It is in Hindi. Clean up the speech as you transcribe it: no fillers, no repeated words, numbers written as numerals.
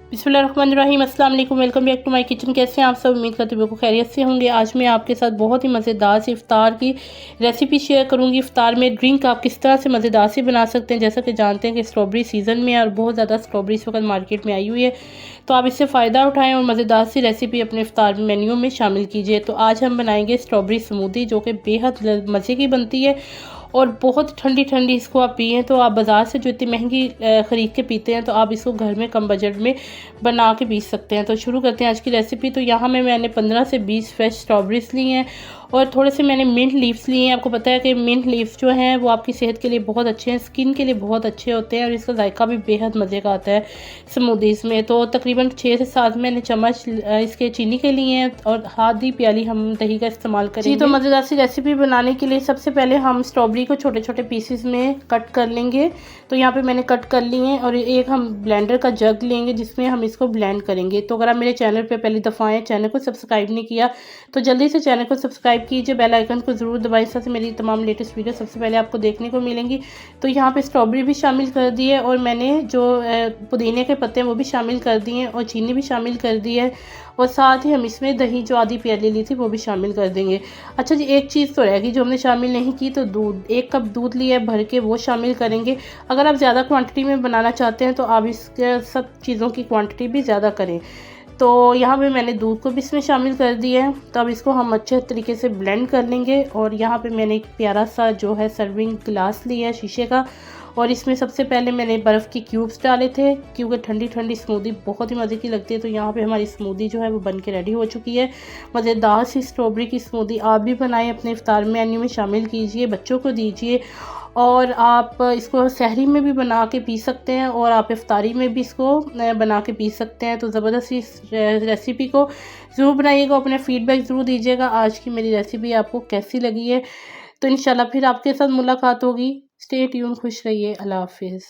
बिस्मिल्लाहिर्रहमानिर्रहीम, अस्सलाम वालेकुम, welcome back to my kitchen. कैसे हैं आप सब? उम्मीद करते हुए खैरियत से होंगे। आज मैं आपके साथ बहुत ही मज़ेदार सी इफ़्तार की रेसिपी शेयर करूंगी। इफ़्तार में ड्रिंक आप किस तरह से मज़ेदार से बना सकते हैं। जैसा कि जानते हैं कि स्ट्रॉबेरी सीज़न में है और बहुत ज़्यादा स्ट्रॉबेरी इस वक्त मार्केट में आई हुई है, तो आप इससे फ़ायदा उठाएँ और मज़ेदार सी रेसिपी अपने इफ़्तार मेन्यू में शामिल कीजिए। तो आज हम बनाएंगे स्ट्रॉबेरी स्मूदी, जो कि बेहद मज़े की बनती है और बहुत ठंडी ठंडी इसको आप पिएँ। तो आप बाज़ार से जो इतनी महंगी ख़रीद के पीते हैं, तो आप इसको घर में कम बजट में बना के पी सकते हैं। तो शुरू करते हैं आज की रेसिपी। तो यहाँ मैंने 15 से 20 फ्रेश स्ट्रॉबेरीज ली हैं और थोड़े से मैंने मिंट लीव्स लिए हैं। आपको पता है कि मिंट लीव्स जो हैं वो आपकी सेहत के लिए बहुत अच्छे हैं, स्किन के लिए बहुत अच्छे होते हैं और इसका जायका भी बेहद मज़े का आता है स्मूदीज़ में। तो तकरीबन 6 से 7 मैंने चम्मच इसके चीनी के लिए हैं और आधी प्याली हम दही का इस्तेमाल करेंगे। जी, तो मज़ेदार सी रेसिपी बनाने के लिए सबसे पहले हम स्ट्रॉबेरी को छोटे छोटे पीसेस में कट कर लेंगे। तो यहाँ पे मैंने कट कर लिए हैं और एक हम ब्लेंडर का जग लेंगे जिसमें हम इसको ब्लेंड करेंगे। तो अगर आप मेरे चैनल पे पहली दफ़ा आए, चैनल को सब्सक्राइब नहीं किया तो जल्दी से चैनल को सब्सक्राइब कीजिए, बेल आइकन को ज़रूर दबाएं, साथ मेरी तमाम लेटेस्ट वीडियो सबसे पहले आपको देखने को मिलेंगी। तो यहाँ पे स्ट्रॉबेरी भी शामिल कर दी है और मैंने जो पुदीने के पत्ते हैं वो भी शामिल कर दिए हैं और चीनी भी शामिल कर दी है और साथ ही हम इसमें दही जो आधी प्याली ली थी वो भी शामिल कर देंगे। अच्छा जी, एक चीज़ तो रहेगी जो हमने शामिल नहीं की, तो दूध, 1 कप दूध लिया भर के, वो शामिल करेंगे। अगर आप ज़्यादा क्वांटिटी में बनाना चाहते हैं तो आप इसके सब चीज़ों की क्वांटिटी भी ज़्यादा करें। तो यहाँ पे मैंने दूध को भी इसमें शामिल कर दिया है। तो अब इसको हम अच्छे तरीके से ब्लेंड कर लेंगे और यहाँ पे मैंने एक प्यारा सा जो है सर्विंग गिलास लिया है शीशे का और इसमें सबसे पहले मैंने बर्फ़ के क्यूब्स डाले थे क्योंकि ठंडी ठंडी स्मूदी बहुत ही मज़े की लगती है। तो यहाँ पे हमारी स्मूदी जो है वो बन के रेडी हो चुकी है। मज़ेदार सी स्ट्रॉबेरी की स्मूदी आप भी बनाएं, अपने इफ्तार मेन्यू में शामिल कीजिए, बच्चों को दीजिए और आप इसको सहरी में भी बना के पी सकते हैं और आप इफ्तारी में भी इसको बना के पी सकते हैं। तो ज़बरदस्त इस रेसिपी को ज़रूर बनाइएगा, अपने फ़ीडबैक ज़रूर दीजिएगा आज की मेरी रेसिपी आपको कैसी लगी है। तो इंशाल्लाह फिर आपके साथ मुलाकात होगी। स्टे ट्यून, खुश रहिए, अल्लाह हाफिज़।